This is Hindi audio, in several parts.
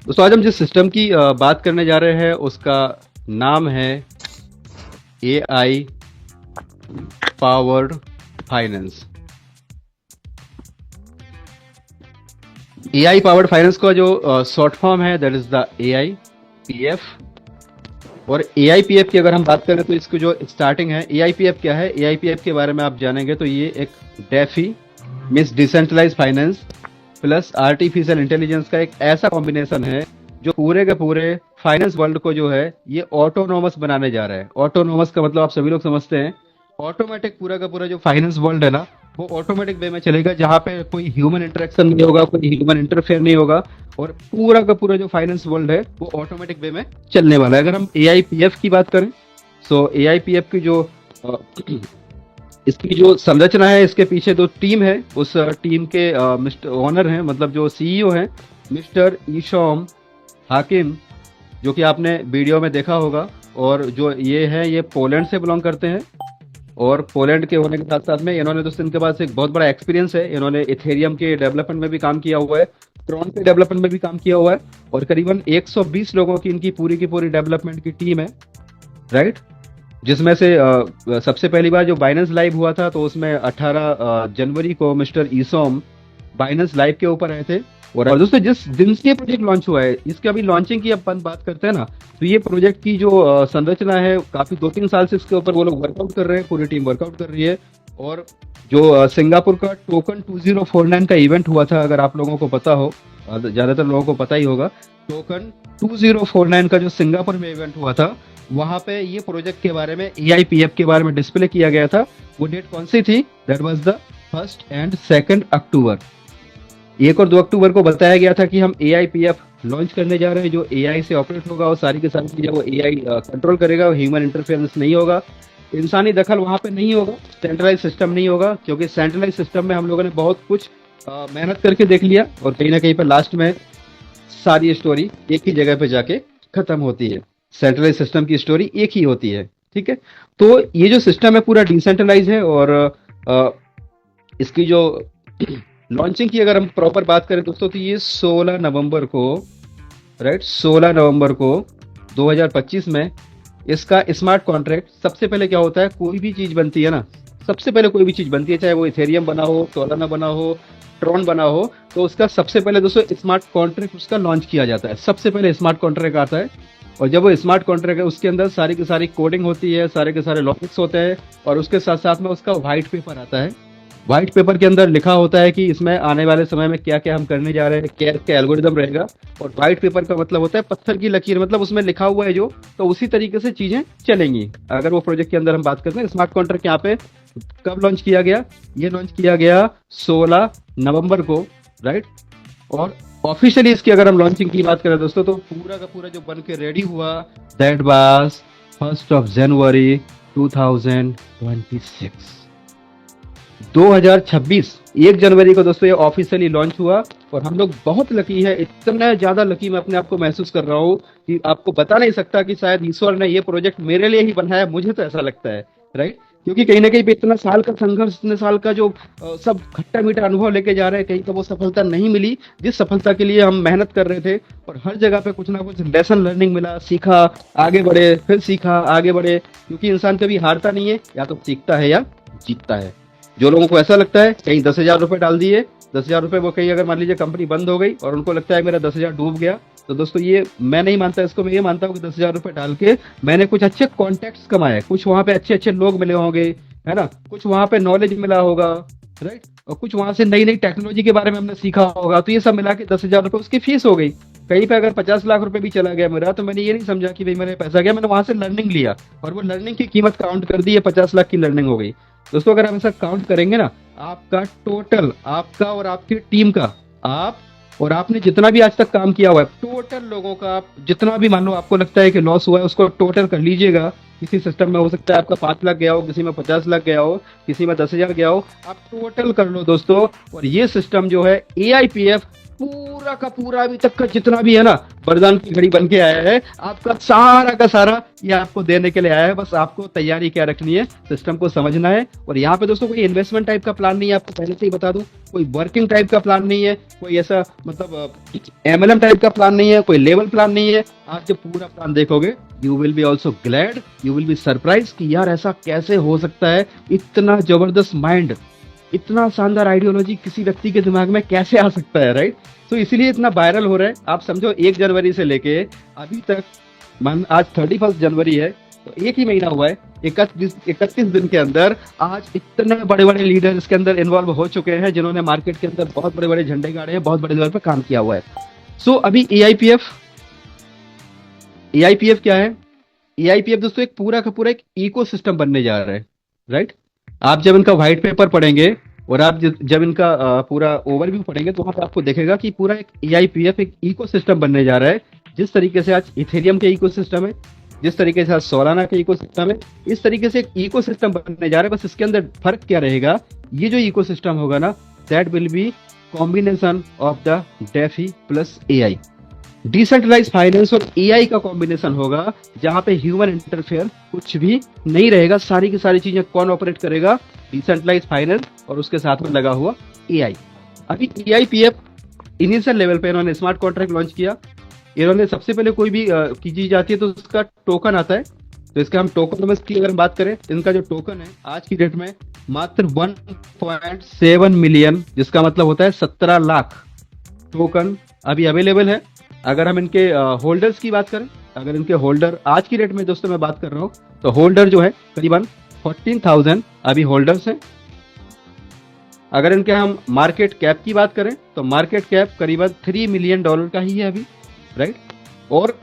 दोस्तों आज हम जिस सिस्टम की बात करने जा रहे हैं उसका नाम है AI powered finance. AI powered finance का जो शॉर्ट फॉर्म है दैट इज द AIPF। और AIPF की अगर हम बात करें तो इसकी जो स्टार्टिंग है, AIPF क्या है, AIPF के बारे में आप जानेंगे तो ये एक DeFi means decentralise finance plus artificial intelligence का एक ऐसा कॉम्बिनेशन है जो पूरे के पूरे फाइनेंस वर्ल्ड को जो है ये ऑटोनोमस बनाने जा रहा है। ऑटोनोमस का मतलब आप सभी लोग समझते हैं, ऑटोमेटिक पूरा का पूरा जो फाइनेंस वर्ल्ड है ना वो ऑटोमेटिक वे में चलेगा, जहां पे कोई ह्यूमन इंटरेक्शन नहीं होगा, कोई ह्यूमन इंटरफेयर नहीं होगा और पूरा का पूरा जो फाइनेंस वर्ल्ड है वो ऑटोमेटिक वे में चलने वाला है। अगर हम AIPF की बात करें सो AIPF की जो अ, इसकी जो संरचना है, इसके पीछे जो टीम है उस टीम के मिस्टर ओनर हैं, मतलब जो CEO हैं मिस्टर ईशॉम हाकिम, जो कि आपने वीडियो में देखा होगा। और जो ये है ये पोलैंड से बिलोंग करते हैं और पोलैंड के होने के साथ साथ में इन्होंने दोस्तों इनके पास एक बहुत बड़ा एक्सपीरियंस है। इन्होंने इथेरियम के डेवलपमेंट में भी काम किया हुआ है, ट्रॉन के डेवलपमेंट में भी काम किया हुआ है और करीबन 120 लोगों की इनकी पूरी की पूरी डेवलपमेंट की टीम है, राइट। जिसमें से सबसे पहली बार जो बाइनेंस लाइव हुआ था तो उसमें 18 जनवरी को मिस्टर ईसोम बाइनेंस लाइव के ऊपर आए थे। और दोस्तों जिस दिन से ये प्रोजेक्ट लॉन्च हुआ है, इसकी अभी लॉन्चिंग की अपन बात करते हैं ना, तो ये प्रोजेक्ट की जो संरचना है काफी 2-3 साल से इसके ऊपर वो लोग वर्कआउट कर रहे हैं, पूरी टीम वर्कआउट कर रही है। और जो सिंगापुर का टोकन 2049 का इवेंट हुआ था, अगर आप लोगों को पता हो, ज्यादातर लोगों को पता ही होगा, टोकन 2049 का जो सिंगापुर में इवेंट हुआ था वहां पे ये प्रोजेक्ट के बारे में, AIPF के बारे में डिस्प्ले किया गया था। वो डेट कौन सी थी? दैट वाज द 1 एंड 2 अक्टूबर। 1 और 2 अक्टूबर को बताया गया था कि हम AIPF लॉन्च करने जा रहे हैं, जो AI से ऑपरेट होगा और सारी की सारी चीजें वो AI कंट्रोल करेगा, ह्यूमन इंटरफेरेंस नहीं होगा, इंसानी दखल वहां पे नहीं होगा, सेंट्रलाइज सिस्टम नहीं होगा। क्योंकि सेंट्रलाइज सिस्टम में हम लोगों ने बहुत कुछ मेहनत करके देख लिया और कहीं ना कहीं पर लास्ट में सारी स्टोरी एक ही जगह पे जाके खत्म होती है। सेंट्रलाइज सिस्टम की स्टोरी एक ही होती है, ठीक है। तो ये जो सिस्टम है पूरा डिसेंट्रलाइज है और अ, इसकी जो लॉन्चिंग की अगर हम प्रॉपर बात करें दोस्तों तो ये 16 नवंबर को, राइट, 16 नवंबर को 2025 में इसका स्मार्ट कॉन्ट्रैक्ट। सबसे पहले क्या होता है, कोई भी चीज बनती है ना, सबसे पहले कोई भी चीज बनती है, चाहे वो इथेरियम बना हो, सोलाना बना हो, ट्रॉन बना हो, तो उसका सबसे पहले दोस्तों स्मार्ट कॉन्ट्रैक्ट उसका लॉन्च किया जाता है। सबसे पहले स्मार्ट कॉन्ट्रैक्ट आता है और जब वो स्मार्ट कॉन्ट्रैक्ट है उसके अंदर सारी की सारी कोडिंग होती है, सारे के सारे लॉजिक्स होते हैं और उसके साथ साथ में उसका व्हाइट पेपर आता है। व्हाइट पेपर के अंदर लिखा होता है कि इसमें आने वाले समय में क्या क्या हम करने जा रहे हैं, क्या क्या एल्गोरिदम रहेगा। और व्हाइट पेपर का मतलब होता है पत्थर की लकीर, मतलब उसमें लिखा हुआ है जो, तो उसी तरीके से चीजें चलेंगी। अगर वो प्रोजेक्ट के अंदर हम बात करते हैं, स्मार्ट कॉन्ट्रैक्ट यहाँ पे कब लॉन्च किया गया? ये लॉन्च किया गया 16 नवंबर को, राइट। और ऑफिशियली इसकी अगर हम लॉन्चिंग की बात करें दोस्तों तो पूरा का पूरा जो बन के रेडी हुआ दैट वाज 1 जनवरी 2026। 2026 1 जनवरी को दोस्तों ये ऑफिशियली लॉन्च हुआ और हम लोग बहुत लकी है, इतना ज्यादा लकी मैं अपने आप को महसूस कर रहा हूँ कि आपको बता नहीं सकता कि शायद ईश्वर ने ये प्रोजेक्ट मेरे लिए ही बनाया, मुझे तो ऐसा लगता है, राइट। क्योंकि कहीं ना कहीं पे इतना साल का संघर्ष, इतने साल का जो सब खट्टा मीठा अनुभव लेके जा रहे हैं, कहीं तो वो सफलता नहीं मिली जिस सफलता के लिए हम मेहनत कर रहे थे। और हर जगह पे कुछ ना कुछ लेसन लर्निंग मिला, सीखा, आगे बढ़े, फिर सीखा, आगे बढ़े। क्योंकि इंसान कभी हारता नहीं है, या तो सीखता है या जीतता है। जो लोगों को ऐसा लगता है कहीं 10,000 रुपए डाल दिए, 10,000 रुपए वो कहीं अगर मान लीजिए कंपनी बंद हो गई और उनको लगता है मेरा 10,000 डूब गया, तो दोस्तों ये मैं नहीं मानता इसको। मैं ये मानता हूँ कि 10,000 रुपए डाल के मैंने कुछ अच्छे कॉन्टेक्ट्स कमाए, कुछ वहां पे अच्छे अच्छे लोग मिले होंगे, है ना, कुछ वहां पे नॉलेज मिला होगा, राइट, और कुछ वहां से नई नई टेक्नोलॉजी के बारे में हमने सीखा होगा। तो ये सब मिला के 10,000 रुपए उसकी फीस हो गई। कहीं पे अगर 50 लाख रुपए भी चला गया मेरा, तो मैंने ये नहीं समझा कि भाई मेरे पैसा गया, मैंने वहां से लर्निंग लिया और वो लर्निंग की कीमत काउंट कर दी, ये 50 लाख की लर्निंग हो गई। दोस्तों अगर हम ऐसा काउंट करेंगे ना, आपका टोटल, आपका और आपकी टीम का, आप और आपने जितना भी आज तक काम किया हुआ है, टोटल लोगों का आप जितना भी, मान लो आपको लगता है कि लॉस हुआ है, उसको टोटल कर लीजिएगा। किसी सिस्टम में हो सकता है आपका 5 लाख गया हो, किसी में 50 लाख गया हो, किसी में 10,000 गया हो, आप टोटल कर लो दोस्तों। और ये सिस्टम जो है AIPF पूरा का पूरा अभी तक का जितना भी है ना वरदान की घड़ी बन के आया है, आपका सारा का सारा ये आपको देने के लिए आया है। बस आपको तैयारी क्या रखनी है, सिस्टम को समझना है। और यहाँ पे दोस्तों कोई इन्वेस्टमेंट टाइप का प्लान नहीं है, आपको पहले से ही बता दूं। कोई वर्किंग टाइप का प्लान नहीं है, कोई ऐसा मतलब एमएलएम टाइप का प्लान नहीं है, कोई लेवल प्लान नहीं है। आप जब पूरा प्लान देखोगे you will be also glad, you will be surprise कि यार ऐसा कैसे हो सकता है, इतना जबरदस्त माइंड, इतना शानदार आइडियोलॉजी किसी व्यक्ति के दिमाग में कैसे आ सकता है, राइट। तो इसीलिए इतना वायरल हो रहा है। आप समझो 1 जनवरी से लेके अभी तक, मान आज 31 जनवरी है, तो एक ही महीना हुआ है, 31 दिन के अंदर आज इतने बड़े बड़े लीडर इसके अंदर इन्वॉल्व हो चुके हैं, जिन्होंने मार्केट के अंदर बहुत बड़े बड़े झंडे गाड़े हैं, बहुत बड़े लेवल पर काम किया हुआ है। सो अभी एआईपीएफ क्या है? एआईपीएफ दोस्तों एक पूरा का पूरा एक इकोसिस्टम बनने जा रहा है, राइट। आप जब इनका व्हाइट पेपर पढ़ेंगे और आप जब इनका पूरा ओवरव्यू पढ़ेंगे तो वहां पे आपको देखेगा कि पूरा एक एआईपीएफ एक इकोसिस्टम बनने जा रहा है। जिस तरीके से आज इथेरियम के इकोसिस्टम है, जिस तरीके से आज सोलाना के इकोसिस्टम है, इस तरीके से एक इकोसिस्टम बनने जा रहा है। बस इसके अंदर फर्क क्या रहेगा, ये जो इकोसिस्टम होगा ना, that will be combination of the DeFi plus AI. Decentralise finance और एआई का कॉम्बिनेशन होगा, जहां पे ह्यूमन इंटरफेयर कुछ भी नहीं रहेगा। सारी की सारी चीजें कौन ऑपरेट करेगा? डिसेंट्रलाइज फाइनेंस और उसके साथ में लगा हुआ एआई। अभी एआईपीएफ इनिशियल लेवल पे इन्होंने स्मार्ट कॉन्ट्रैक्ट लॉन्च किया। इन्होंने सबसे पहले कोई भी चीज आती है तो उसका टोकन आता है। तो इसका हम टोकन की अगर हम बात करें, इनका जो टोकन है आज की डेट में मात्र 1.7 मिलियन, जिसका मतलब होता है 17 लाख टोकन अभी अवेलेबल है। अगर हम इनके होल्डर्स की बात करें, अगर इनके होल्डर आज की डेट में दोस्तों मैं बात कर रहा हूँ, तो होल्डर जो है करीबन 14,000 अभी होल्डर्स हैं। अगर इनके हम मार्केट कैप की बात करें तो मार्केट कैप करीबन $3 मिलियन का ही है अभी, राइट। और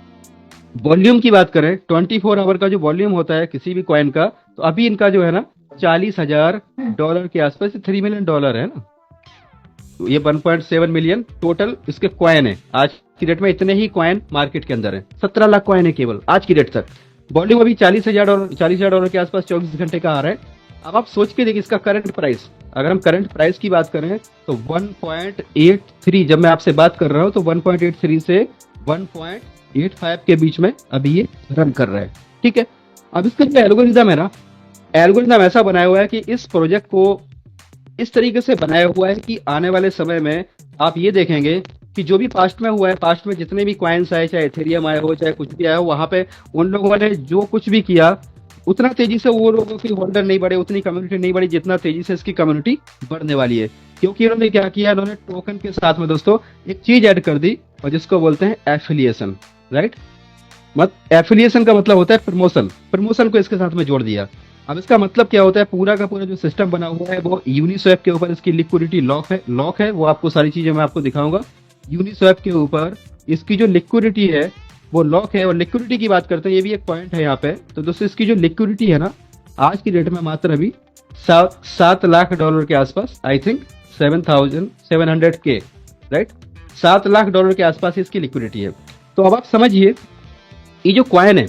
वॉल्यूम की बात करें, 24 आवर का जो वॉल्यूम होता है किसी भी कॉइन का, तो अभी इनका जो है ना $40,000 के आसपास, $3 मिलियन है ना। तो ये 1.7 मिलियन टोटल इसके कॉइन है। आज की डेट में इतने ही कॉइन मार्केट के अंदर है, 17 लाख कॉइन है केवल आज की डेट तक। वॉल्यूम अभी $40,000 के आसपास 24 घंटे का आ रहा है। अब आप सोच के देखिए इसका करंट प्राइस, अगर हम करंट प्राइस की बात करें तो 1.83, जब मैं आपसे बात कर रहा हूं तो 1.83 से 1.85 के बीच में अभी ये रन कर रहा है, ठीक है। अब इसका जो एल्गोरिथम है ना, एल्गोरिथम ऐसा बनाया हुआ है कि इस प्रोजेक्ट को इस तरीके से बनाया हुआ है कि आने वाले समय में आप ये देखेंगे कि जो भी पास्ट में हुआ है, पास्ट में जितने भी कॉइन्स आए, चाहे एथेरियम आया हो, चाहे कुछ भी आया हो, वहां पे उन लोगों ने जो कुछ भी किया, उतना तेजी से वो लोगों की होल्डर नहीं बढ़े, उतनी कम्युनिटी नहीं बढ़ी जितना तेजी से इसकी कम्युनिटी बढ़ने वाली है। क्योंकि इन्होंने क्या किया, इन्होंने टोकन के साथ में दोस्तों एक चीज ऐड कर दी, और जिसको बोलते हैं एफिलिएशन, राइट। एफिलिएशन का मतलब होता है प्रमोशन, प्रमोशन को इसके साथ में जोड़ दिया। अब इसका मतलब क्या होता है, पूरा का पूरा जो सिस्टम बना हुआ है वो यूनिस्वैप के ऊपर इसकी लिक्विडिटी लॉक है। वो आपको सारी चीजें मैं आपको दिखाऊंगा। यूनिस्वैप के ऊपर इसकी जो लिक्विडिटी है वो लॉक है। और लिक्विडिटी की बात करते हैं, ये भी एक पॉइंट है यहाँ पे। तो दोस्तों इसकी जो लिक्विडिटी है ना, आज की डेट में मात्र अभी $7 लाख के आसपास, आई थिंक 7,700 के, राइट, $7 लाख के आसपास इसकी लिक्विडिटी है। तो अब आप समझिए, ये जो कॉइन है,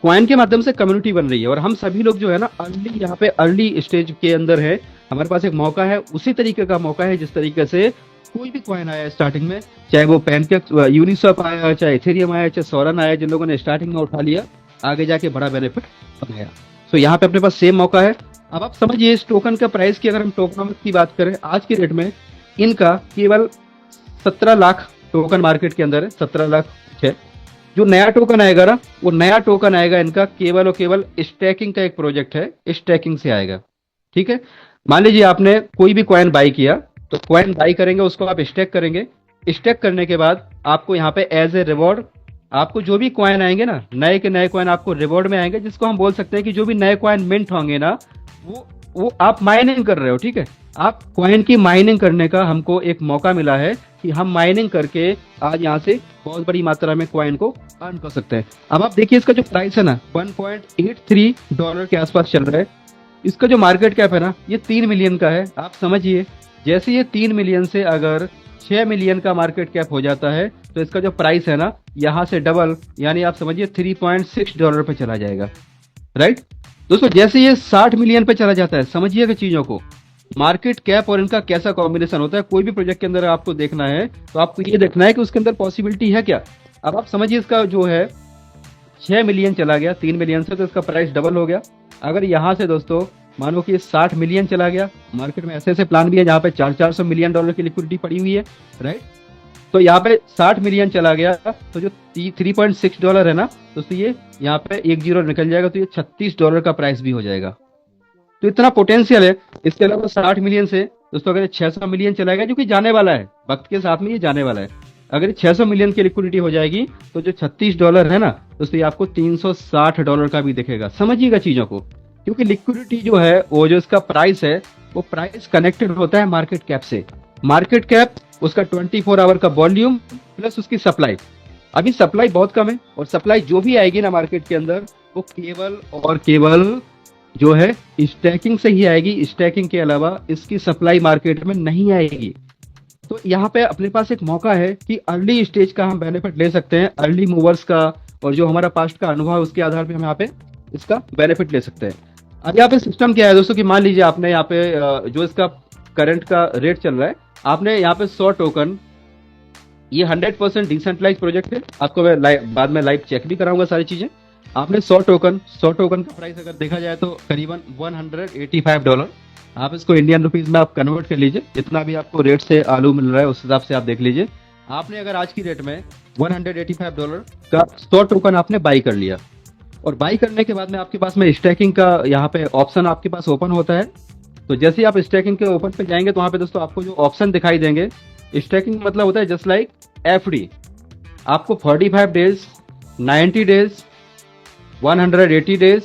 कॉइन के माध्यम से कम्युनिटी बन रही है, और हम सभी लोग जो है ना अर्ली, यहाँ पे अर्ली स्टेज के अंदर है। हमारे पास एक मौका है, उसी तरीके का मौका है जिस तरीके से कोई भी कॉइन आया स्टार्टिंग में, चाहे वो पैनकेक, यूनिस्वैप आया, चाहे इथेरियम आया, चाहे सोलाना आया, जिन लोगों ने स्टार्टिंग में उठा लिया, आगे जाके बड़ा बेनिफिट बनाया। तो यहाँ पे अपने पास सेम मौका है। अब आप समझिए इस टोकन का प्राइस की, अगर हम टोकनोमिक्स की बात करें, आज की डेट में इनका केवल 17 लाख टोकन मार्केट के अंदर है, 17 लाख है। जो नया टोकन आएगा ना, वो नया टोकन आएगा इनका केवल और केवल स्टैकिंग का एक प्रोजेक्ट है, स्टैकिंग से आएगा, ठीक है। मान लीजिए आपने कोई भी कॉइन बाई किया, तो कॉइन बाई करेंगे, उसको आप स्टैक करेंगे। स्टैक करने के बाद आपको यहाँ पे एज ए रिवॉर्ड, आपको जो भी कॉइन आएंगे ना, नए के नए कॉइन आपको रिवॉर्ड में आएंगे, जिसको हम बोल सकते हैं कि जो भी नए कॉइन मिंट होंगे ना, वो आप माइनिंग कर रहे हो, ठीक है। आप कॉइन की माइनिंग करने का हमको एक मौका मिला है कि हम माइनिंग करके आज यहाँ से बहुत बड़ी मात्रा में कॉइन को अर्न कर सकते हैं। अब आप देखिए इसका जो प्राइस है ना, $1.83 के आसपास चल रहा है। इसका जो मार्केट कैप है ना, ये 3 मिलियन का है। आप समझिए, जैसे ये 3 मिलियन से अगर 6 मिलियन का मार्केट कैप हो जाता है, तो इसका जो प्राइस है ना, यहाँ से डबल, यानी आप समझिए $3.6 पे चला जाएगा, राइट। दोस्तों जैसे ये 60 मिलियन पे चला जाता है, समझिएगा चीजों को, मार्केट कैप और इनका कैसा कॉम्बिनेशन होता है। कोई भी प्रोजेक्ट के अंदर आपको देखना है तो आपको ये देखना है कि उसके अंदर पॉसिबिलिटी है क्या। अब आप समझिए इसका जो है 6 मिलियन चला गया 3 मिलियन से, तो इसका प्राइस डबल हो गया। अगर यहाँ से दोस्तों मानो कि 60 मिलियन चला गया, मार्केट में ऐसे ऐसे प्लान भी है जहाँ पे 400 मिलियन डॉलर की लिक्विडिटी पड़ी हुई है, राइट। तो यहाँ पे 60 मिलियन चला गया तो जो $3.6 है ना दोस्तों, ये यहाँ पे एक जीरो निकल जाएगा तो ये $36 का प्राइस भी हो जाएगा। तो इतना पोटेंशियल है। इसके अलावा 60 मिलियन से दोस्तों अगर 600 मिलियन चलाएगा, जो कि जाने वाला है वक्त के साथ में, ये जाने वाला है। अगर 600 मिलियन की लिक्विडिटी हो जाएगी तो जो $36 है ना दोस्तों, ये आपको $360 का भी दिखेगा। समझिएगा चीजों को, क्योंकि लिक्विडिटी जो है वो जो इसका प्राइस है वो प्राइस कनेक्टेड होता है मार्केट कैप से। मार्केट कैप उसका 24 आवर का वॉल्यूम प्लस उसकी सप्लाई। अभी सप्लाई बहुत कम है और सप्लाई जो भी आएगी ना मार्केट के अंदर वो केवल और केवल जो है स्टैकिंग से ही आएगी। स्टैकिंग के अलावा इसकी सप्लाई मार्केट में नहीं आएगी। तो यहाँ पे अपने पास एक मौका है कि अर्ली स्टेज का हम बेनिफिट ले सकते हैं, अर्ली मूवर्स का, और जो हमारा पास्ट का अनुभव है उसके आधार पे हम यहाँ पे इसका बेनिफिट ले सकते हैं। अब यहाँ पे सिस्टम क्या है दोस्तों कि मान लीजिए आपने यहाँ पे जो इसका करंट का रेट चल रहा है, आपने यहाँ पे 100 टोकन, ये 100% डिसेंट्रलाइज प्रोजेक्ट है। आपको मैं बाद में लाइव चेक भी कराऊंगा सारी चीजें। आपने 100 टोकन का प्राइस अगर देखा जाए तो करीबन $185। आप इसको इंडियन रुपीज में आप कन्वर्ट कर लीजिए, जितना भी आपको रेट से आलू मिल रहा है उस हिसाब से आप देख लीजिए। आपने अगर आज की रेट में $185 का 100 टोकन आपने बाई कर लिया, और बाई करने के बाद में आपके पास में स्टैकिंग का यहाँ पे ऑप्शन आपके पास ओपन होता है। तो जैसे ही आप स्टैकिंग के ओपन पे जाएंगे तो वहाँ पे दोस्तों आपको जो ऑप्शन दिखाई देंगे, स्टैकिंग मतलब होता है जस्ट लाइक एफडी। आपको 45 डेज, 90 डेज, 180 डेज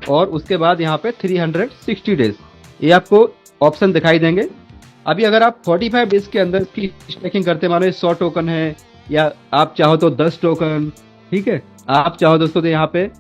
और उसके बाद यहाँ पे 360 डेज, ये आपको ऑप्शन दिखाई देंगे। अभी अगर आप 45 डेज के अंदर की स्टैकिंग करते, मानो 100 टोकन है, या आप चाहो तो 10 टोकन, ठीक है, आप चाहो दोस्तों तो यहाँ पे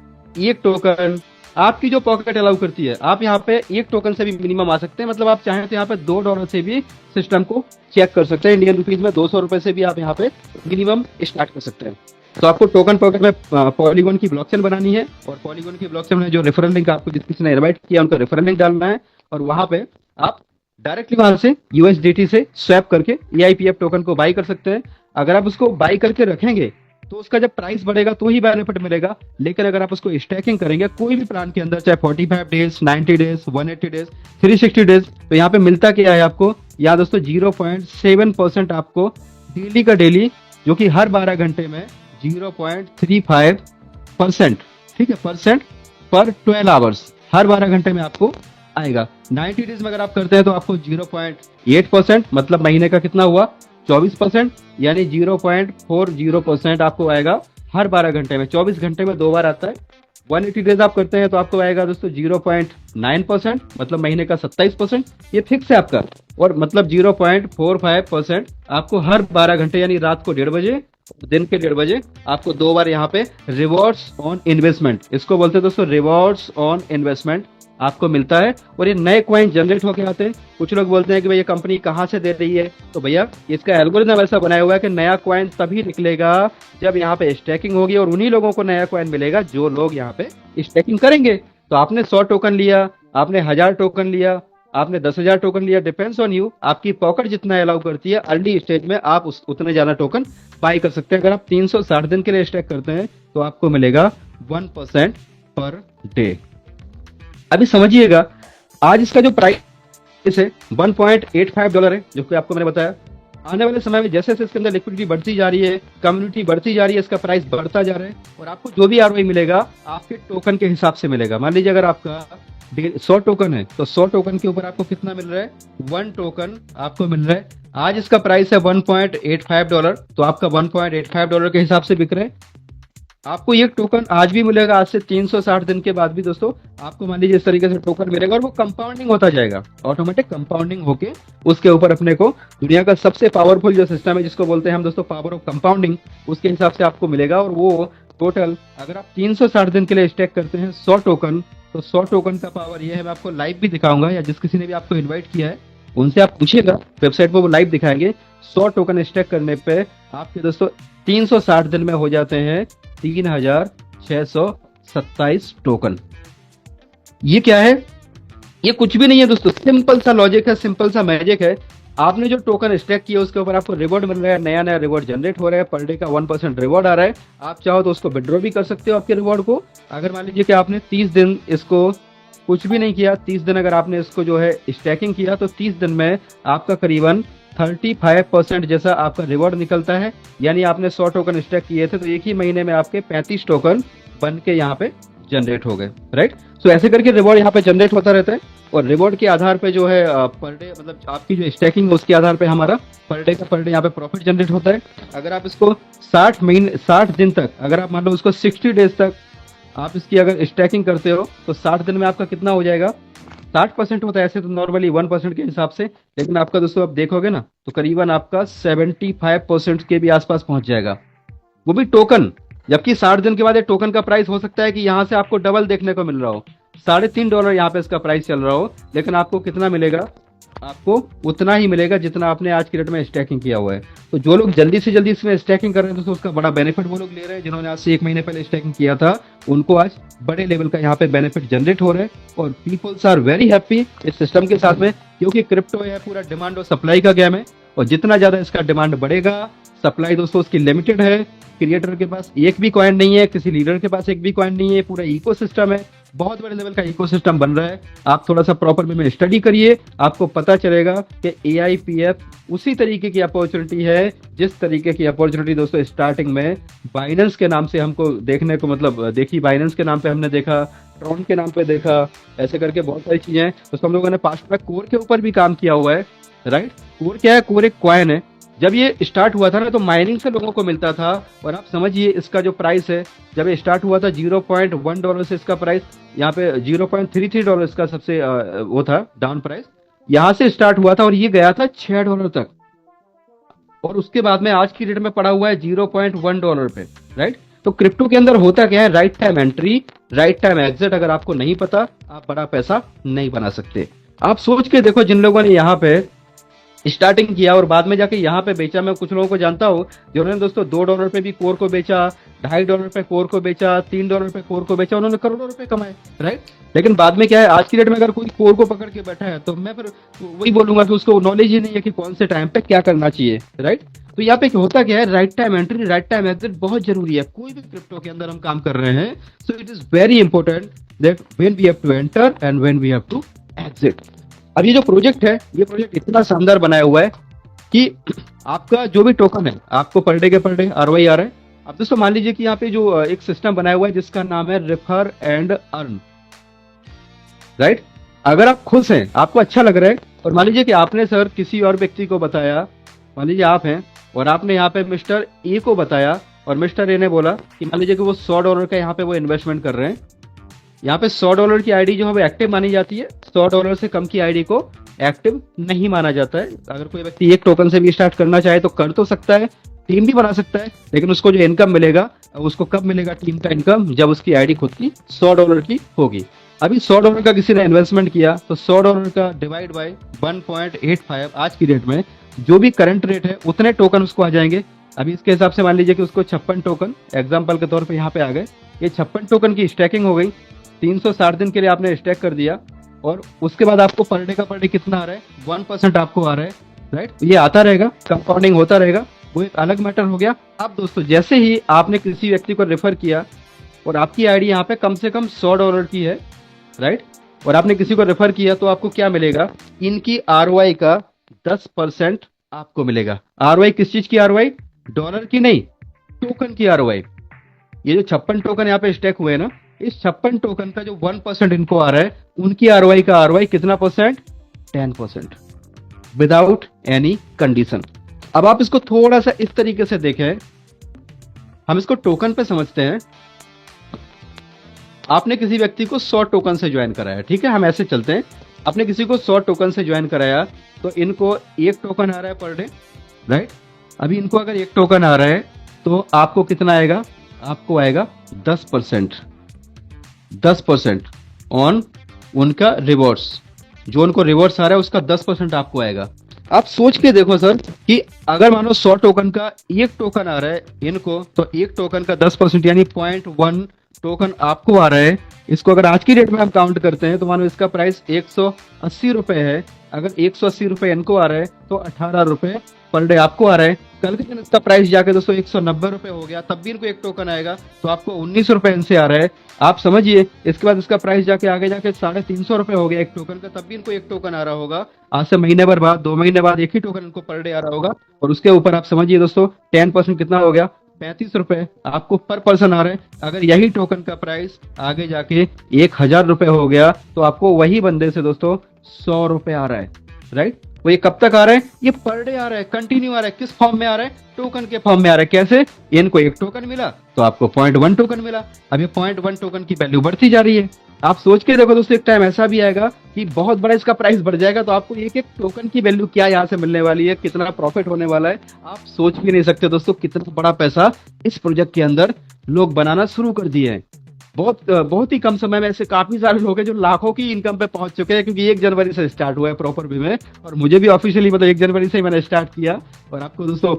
1 टोकन, आपकी जो पॉकेट अलाउ करती है, आप यहाँ पे 1 टोकन से भी मिनिमम आ सकते हैं। मतलब आप चाहें तो यहाँ पे $2 से भी सिस्टम को चेक कर सकते हैं। इंडियन रुपीज में 200 रुपए से भी आप यहाँ पे मिनिमम स्टार्ट कर सकते हैं। तो आपको टोकन पॉकेट में पॉलीगॉन की ब्लॉकचेन बनानी है, और पॉलीगॉन की ब्लॉकचेन में जो रेफरल लिंक आपको जिस किसी ने इनवाइट किया उनका रेफरल लिंक डालना है, और वहां पे आप डायरेक्टली वहां से USDT से स्वैप करके EIPF टोकन को बाई कर सकते हैं। अगर आप उसको बाई करके रखेंगे तो उसका जब प्राइस बढ़ेगा तो ही बेनिफिट मिलेगा। लेकिन अगर आप उसको स्टैकिंग करेंगे कोई भी प्लान के अंदर, चाहे 45 डेज, 90 डेज, 180 डेज, 360 डेज, तो यहाँ पे मिलता क्या है आपको, यहाँ दोस्तों 0.7% आपको डेली का डेली, जो कि हर 12 घंटे में 0.35%, ठीक है, परसेंट पर 12 आवर्स, हर 12 घंटे में आपको आएगा। 90 डेज में अगर आप करते हैं तो आपको 0.8%, मतलब महीने का कितना हुआ 24%, यानी 0.40% आपको आएगा हर 12 घंटे में। 24 घंटे में 2 बार आता है। 180 डेज आप करते हैं तो आपको आएगा दोस्तों 0.9%, मतलब महीने का 27%। ये फिक्स है आपका, और मतलब 0.45% आपको हर 12 घंटे, यानी रात को 1:30 बजे, दिन के 1:30 बजे आपको 2 बार यहाँ पे रिवॉर्ड्स ऑन इन्वेस्टमेंट, इसको बोलते हैं दोस्तों रिवॉर्ड्स ऑन इन्वेस्टमेंट, आपको मिलता है। और ये नए कॉइन जनरेट होके आते हैं। कुछ लोग बोलते हैं कि भाई ये कंपनी कहाँ से दे रही है, तो भैया इसका एल्गोरिथम ऐसा बनाया हुआ है कि नया कॉइन तभी निकलेगा जब यहाँ पे स्टैकिंग होगी, और उन्हीं लोगों को नया कॉइन मिलेगा जो लोग यहाँ पे स्टैकिंग करेंगे। तो आपने 100 टोकन लिया, आपने 1000 टोकन लिया, आपने 10,000 टोकन लिया, डिपेंड्स ऑन यू, आपकी पॉकेट जितना अलाउ करती है। अर्ली स्टेज में आप उतने ज्यादा टोकन बाई कर सकते हैं। अगर आप 360 दिन के लिए स्टैक करते हैं तो आपको मिलेगा 1% पर डे। अभी समझिएगा, आज इसका जो प्राइस है $1.85 है, जो कि आपको मैंने बताया। आने वाले समय में जैसे जैसे इसके अंदर लिक्विडिटी बढ़ती जा रही है, कम्युनिटी बढ़ती जा रही है, इसका प्राइस बढ़ता जा रहा है, और आपको जो भी ROI मिलेगा आपके टोकन के हिसाब से मिलेगा। मान लीजिए अगर आपका 100 टोकन है तो 100 टोकन के ऊपर आपको कितना मिल रहा है, 1 टोकन आपको मिल रहा है। आज इसका प्राइस है $1.85, तो आपका $1.85 के हिसाब से बिक रहा है। आपको ये टोकन आज भी मिलेगा, आज से 360 दिन के बाद भी दोस्तों आपको मान लीजिए इस तरीके से टोकन मिलेगा, और वो कंपाउंडिंग होता जाएगा, ऑटोमेटिक कंपाउंडिंग होके उसके ऊपर अपने को दुनिया का सबसे पावरफुल जो सिस्टम है जिसको बोलते हैं हम दोस्तों पावर ऑफ कंपाउंडिंग, उसके हिसाब से आपको मिलेगा। और वो टोटल अगर आप 360 दिन के लिए स्टेक करते हैं 100 टोकन, तो 100 टोकन का पावर ये है, मैं आपको लाइव भी दिखाऊंगा, या जिस किसी ने भी आपको इन्वाइट किया है उनसे आप पूछिएगा, वेबसाइट पर वो लाइव दिखाएंगे। 100 टोकन स्टेक करने पे आपके दोस्तों 360 दिन में हो जाते हैं 3627 टोकन। ये क्या है, ये कुछ भी नहीं है दोस्तों, सिंपल सा लॉजिक है, सिंपल सा मैजिक है। आपने जो टोकन स्टैक किया उसके ऊपर आपको रिवॉर्ड मिल रहा है, नया नया रिवॉर्ड जनरेट हो रहा है, पर डे का 1% रिवॉर्ड आ रहा है। आप चाहो तो उसको विड्रॉ भी कर सकते हो आपके रिवॉर्ड को। अगर मान लीजिए कि आपने 30 दिन इसको कुछ भी नहीं किया, 30 दिन अगर आपने इसको जो है स्टैकिंग किया, तो 30 दिन में आपका करीबन 35% जैसा आपका रिवॉर्ड निकलता है। यानी आपने 100 टोकन स्टैक किए थे, तो एक ही महीने में आपके 35 टोकन बन के यहाँ पे जनरेट हो गए, राइट। सो ऐसे करके रिवॉर्ड यहाँ पे जनरेट होता रहता है। और रिवॉर्ड के आधार पे जो है पर डे, मतलब आपकी जो स्टैकिंग है उसके आधार पे हमारा पर डे यहाँ पे प्रॉफिट जनरेट होता है। अगर आप इसको 60 दिन तक, अगर आप मान लो उसको 60 डेज तक आप इसकी अगर स्टैकिंग करते हो, तो 60 दिन में आपका कितना हो जाएगा, 60% होता है ऐसे तो नॉर्मली 1% के हिसाब से, लेकिन आपका दोस्तों आप देखोगे ना तो करीबन आपका 75% के भी आसपास पहुंच जाएगा, वो भी टोकन। जबकि 60 दिन के बाद ये टोकन का प्राइस हो सकता है कि यहाँ से आपको डबल देखने को मिल रहा हो, $3.5 यहाँ पे इसका प्राइस चल रहा हो, लेकिन आपको कितना मिलेगा, आपको उतना ही मिलेगा जितना आपने आज की डेट में स्टैकिंग किया हुआ है। तो जो लोग जल्दी से जल्दी इसमें स्टैकिंग कर रहे हैं दोस्तों, उसका बड़ा बेनिफिट वो लोग ले रहे हैं। जिन्होंने आज से 1 महीने पहले स्टैकिंग किया था, उनको आज बड़े लेवल का यहाँ पे बेनिफिट जनरेट हो रहा है। और पीपल्स आर वेरी हैप्पी इस सिस्टम के साथ में, क्योंकि क्रिप्टो है पूरा डिमांड और सप्लाई का गेम है। और जितना ज्यादा इसका डिमांड बढ़ेगा, सप्लाई दोस्तों उसकी लिमिटेड है। क्रिएटर के पास एक भी कॉइन नहीं है, किसी लीडर के पास एक भी कॉइन नहीं है, पूरा इकोसिस्टम है, बहुत बड़े लेवल का इकोसिस्टम बन रहा है। आप थोड़ा सा प्रॉपर वे में स्टडी करिए, आपको पता चलेगा कि AIPF उसी तरीके की अपॉर्चुनिटी है जिस तरीके की अपॉर्चुनिटी दोस्तों स्टार्टिंग में बाइनेंस के नाम से हमको देखने को, मतलब देखी, बाइनेंस के नाम पे हमने देखा, ट्रॉन के नाम पे देखा, ऐसे करके बहुत सारी चीजें हैं। दोस्तों हम लोगों ने पास्ट में कोर के ऊपर भी काम किया हुआ है, राइट। कोर क्या है, कोर एक कॉइन है। जब ये स्टार्ट हुआ था ना, तो माइनिंग से लोगों को मिलता था। और आप समझिए इसका जो प्राइस है, जब ये स्टार्ट हुआ था $0.1 से इसका प्राइस, यहाँ पे $0.33 इसका सबसे वो था डाउन प्राइस, यहाँ से स्टार्ट हुआ था और ये गया था $6 तक। और उसके बाद में आज की डेट में पड़ा हुआ है $0.1 पे, राइट। तो क्रिप्टो के अंदर होता क्या है, right time entry, right time exit. अगर आपको नहीं पता, आप बड़ा पैसा नहीं बना सकते। आप सोच के देखो, जिन लोगों ने यहाँ पे स्टार्टिंग किया और बाद में जाके यहाँ पे बेचा, मैं कुछ लोगों को जानता हूँ जिन्होंने दोस्तों $2 पे भी कोर को बेचा, $2.5 पे कोर को बेचा, $3 पे कोर को बेचा, उन्होंने करोड़ों रुपए कमाए, राइट। लेकिन बाद में क्या है, आज की डेट में अगर कोई कोर को पकड़ के बैठा है, तो मैं फिर वही बोलूंगा कि उसको नॉलेज ही नहीं है कि कौन से टाइम पे क्या करना चाहिए, राइट। तो यहाँ पे होता क्या है, right time entry, right time exit बहुत जरूरी है। कोई भी क्रिप्टो के अंदर हम काम कर रहे हैं, so it is very important that when we have to enter and when we have to exit. अब ये जो प्रोजेक्ट है, ये प्रोजेक्ट इतना शानदार बनाया हुआ है कि आपका जो भी टोकन है, आपको पर डे के पर डे ROI आ रहा है। अब दोस्तों मान लीजिए कि यहाँ पे जो एक सिस्टम बनाया हुआ है जिसका नाम है रेफर एंड अर्न, राइट। अगर आप खुश हैं, आपको अच्छा लग रहा है, और मान लीजिए कि आपने सर किसी और व्यक्ति को बताया, मान लीजिए आप हैं और आपने यहाँ पे मिस्टर ए को बताया, और मिस्टर ए ने बोला कि मान लीजिए कि वो $100 का यहाँ पे वो इन्वेस्टमेंट कर रहे हैं। यहाँ पे $100 की आईडी जो है वो एक्टिव मानी जाती है, $100 से कम की आईडी को एक्टिव नहीं माना जाता है। अगर कोई व्यक्ति एक टोकन से भी स्टार्ट करना चाहे तो कर तो सकता है, टीम भी बना सकता है, लेकिन उसको जो इनकम मिलेगा, उसको कब मिलेगा टीम का इनकम, जब उसकी आईडी खुद की $100 की होगी। अभी $100 का किसी ने इन्वेस्टमेंट किया, तो $100 का डिवाइड बाय 1.85, आज की डेट में जो भी करंट रेट है उतने टोकन उसको आ जाएंगे। अभी इसके हिसाब से मान लीजिए कि उसको 56 टोकन एग्जाम्पल के तौर पर यहाँ पे आ गए। ये 56 टोकन की स्टैकिंग हो गई, 360 दिन के लिए आपने स्टैक कर दिया, और उसके बाद आपको पर डे का पर डे कितना आ रहा है, 1% आपको आ रहा है, राइट। ये आता रहेगा, कंपाउंडिंग होता रहेगा, वो एक अलग मैटर हो गया। अब दोस्तों जैसे ही आपने किसी व्यक्ति को रेफर किया और आपकी आईडी यहाँ पे कम से कम $100 की है, राइट, और आपने किसी को रेफर किया, तो आपको क्या मिलेगा, इनकी ROI का 10% आपको मिलेगा। ROI किस चीज की ROI, डॉलर की नहीं, टोकन की ROI। ये जो 56 टोकन यहाँ पे स्टैक हुए ना, इस 56 टोकन का जो 1% इनको आ रहा है, उनकी ROI का ROI कितना परसेंट, 10%, विदाउट एनी कंडीशन। अब आप इसको थोड़ा सा इस तरीके से देखें, हम इसको टोकन पे समझते हैं। आपने किसी व्यक्ति को 100 टोकन से ज्वाइन कराया, ठीक है, हम ऐसे चलते हैं। आपने किसी को 100 टोकन से ज्वाइन कराया, तो इनको एक टोकन आ रहा है पर डे, राइट। अभी इनको अगर एक टोकन आ रहा है, तो आपको कितना आएगा, आपको आएगा 10% ऑन उनका रिवॉर्ड्स। जो उनको रिवॉर्ड्स आ रहा है उसका 10% आपको आएगा। आप सोच के देखो सर कि अगर मानो 100 टोकन का एक टोकन आ रहा है इनको, तो एक टोकन का 10% यानी टोकन आपको आ रहा है, इसको अगर आज की डेट में हम काउंट करते हैं तो मानो इसका प्राइस 180 रुपए है। अगर 180 रुपए इनको आ रहा है तो 18 रुपए पर डे आपको आ रहा है। कल के दिन इसका प्राइस जाके दोस्तों 190 रुपए हो गया, तब भी इनको एक टोकन आएगा तो आपको 19 रुपए इनसे आ रहा है। आप समझिए, इसके बाद इसका प्राइस जाके आगे जाके 350 रुपए हो गया एक टोकन का, तब भी इनको एक टोकन आ रहा होगा। आज से महीने भर बाद, 2 महीने बाद एक ही टोकन इनको पर डे आ रहा होगा। और उसके ऊपर आप समझिए दोस्तों 10% कितना हो गया, 35 रुपए आपको पर पर्सन आ रहे हैं। अगर यही टोकन का प्राइस आगे जाके 1000 रुपए हो गया तो आपको वही बंदे से दोस्तों 100 रुपए आ रहा है, राइट। वो ये कब तक आ रहा है, ये पर डे आ रहा है, कंटिन्यू आ रहा है। किस फॉर्म में आ रहा है, टोकन के फॉर्म में आ रहा है। कैसे, इनको एक टोकन मिला तो आपको 0.1 टोकन मिला। अब ये 0.1 टोकन की वैल्यू बढ़ती जा रही है। आप सोच के देखो दोस्तों, एक टाइम ऐसा भी आएगा कि बहुत बड़ा इसका प्राइस बढ़ जाएगा तो आपको एक एक टोकन की वैल्यू क्या यहाँ से मिलने वाली है, कितना प्रॉफिट होने वाला है, आप सोच भी नहीं सकते दोस्तों। कितना बड़ा पैसा इस प्रोजेक्ट के अंदर लोग बनाना शुरू कर दिए हैं। बहुत ही कम समय में ऐसे काफी सारे लोग हैं जो लाखों की इनकम पे पहुंच चुके हैं, क्योंकि 1 जनवरी से स्टार्ट हुआ है प्रॉपर वे में। और मुझे भी ऑफिशियली मतलब 1 जनवरी से ही मैंने स्टार्ट किया। और आपको दोस्तों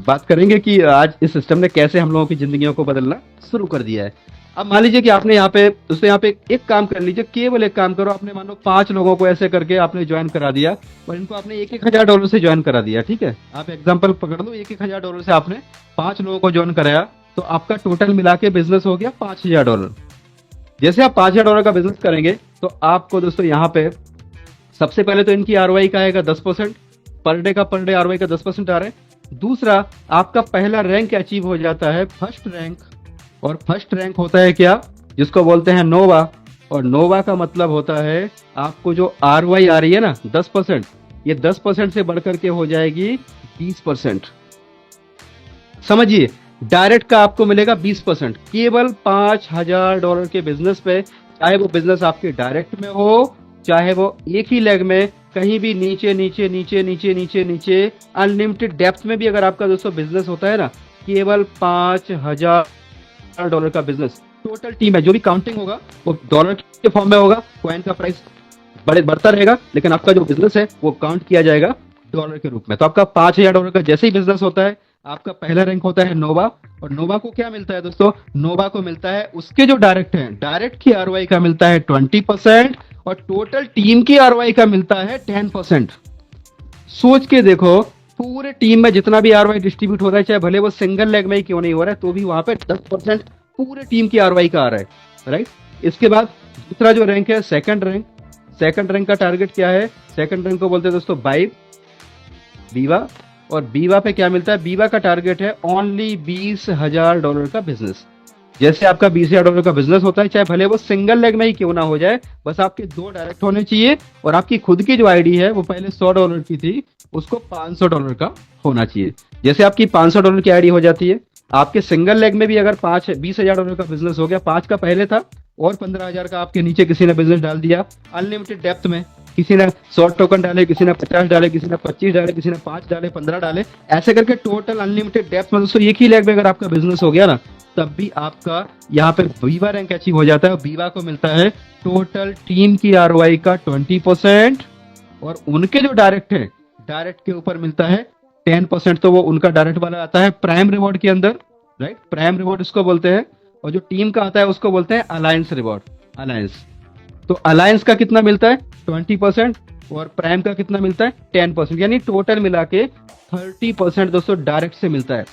बात करेंगे कि आज इस सिस्टम ने कैसे हम लोगों की जिंदगियों को बदलना शुरू कर दिया है। अब मान लीजिए कि आपने यहाँ पे दोस्तों यहाँ पे एक काम कर लीजिए, केवल एक काम करो। आपने मानो 5 लोगों को ऐसे करके आपने ज्वाइन करा दिया और इनको आपने $1,000 से ज्वाइन करा दिया, ठीक है। आप एग्जाम्पल पकड़ लो, $1,000 से आपने 5 लोगों को ज्वाइन कराया तो आपका टोटल मिला के बिजनेस हो गया $5,000। जैसे आप $5,000 का बिजनेस करेंगे तो आपको दोस्तों यहाँ पे सबसे पहले तो इनकी आरओआई का आएगा 10%, पर डे का पर डे आरओआई का 10% आ रहा है। दूसरा, आपका पहला रैंक अचीव हो जाता है, फर्स्ट रैंक। और फर्स्ट रैंक होता है क्या, जिसको बोलते हैं नोवा। और नोवा का मतलब होता है आपको जो आरओआई आ रही है ना 10%, ये 10% से बढ़कर के हो जाएगी 20%। समझिए, डायरेक्ट का आपको मिलेगा 20%, केवल $5,000 के बिजनेस पे। चाहे वो बिजनेस आपके डायरेक्ट में हो, चाहे वो एक ही लेग में कहीं भी नीचे नीचे नीचे नीचे नीचे नीचे अनलिमिटेड डेप्थ में भी अगर आपका दोस्तों बिजनेस होता है ना, केवल $5,000 का बिजनेस। टोटल टीम है, जो भी काउंटिंग होगा वो डॉलर के फॉर्म में होगा, कॉइन का प्राइस बढ़ता रहेगा, लेकिन आपका जो बिजनेस है वो काउंट किया जाएगा डॉलर के रूप में। तो आपका $5,000 का जैसे ही बिजनेस होता है, आपका पहला रैंक होता है नोवा। और नोवा को क्या मिलता है दोस्तों, नोवा को मिलता है उसके जो डायरेक्ट हैं, डायरेक्ट की आरओआई का मिलता है 20% और टोटल टीम की आरओआई का मिलता है 10%। सोच के देखो, पूरे टीम में जितना भी आरओआई डिस्ट्रीब्यूट हो रहा है, चाहे भले वो सिंगल लेग में ही क्यों नहीं हो रहा है, तो भी वहां पे 10% पूरे टीम की आरओआई का आ रहा है, राइट। इसके बाद दूसरा जो रैंक है सेकंड रैंक। सेकंड रैंक का टारगेट क्या है, सेकंड रैंक को बोलते हैं दोस्तों बीवा। और बीवा पे क्या मिलता है, बीवा का टारगेट है ओनली $20,000 का बिजनेस। जैसे आपका $20,000 का बिजनेस होता है, चाहे भले वो सिंगल लेग में ही क्यों ना हो जाए, बस आपके 2 डायरेक्ट होने चाहिए और आपकी खुद की जो आईडी है वो पहले $100 की थी, उसको $500 का होना चाहिए। जैसे आपकी $500 की आईडी हो जाती है, आपके सिंगल लेग में भी अगर $20,000 का बिजनेस हो गया, 5 का पहले था और 15,000 का आपके नीचे किसी ने बिजनेस डाल दिया अनलिमिटेड डेप्थ में। किसी ने 100 टोकन डाले, किसी ने 50 डाले, किसी ने 25 डाले, किसी ने 5 डाले, 15 डाले, ऐसे करके टोटल अनलिमिटेड डेप्थ में दोस्तों एक ही लेग में अगर आपका बिजनेस हो गया ना, तब भी आपका यहाँ पे बीवा रैंक अचीव हो जाता है। बीवा को मिलता है टोटल टीम की आरओआई का 20% और उनके जो डायरेक्ट है, डायरेक्ट के ऊपर मिलता है 10%। तो वो उनका डायरेक्ट वाला आता है प्राइम रिवॉर्ड के अंदर, राइट। प्राइम रिवॉर्ड इसको बोलते हैं। और जो टीम का आता है उसको बोलते हैं अलायंस रिवॉर्ड, अलायंस। तो अलायंस का कितना मिलता है 20% और प्राइम का कितना मिलता है 10%, यानी टोटल मिला के 30% दोस्तों डायरेक्ट से मिलता है,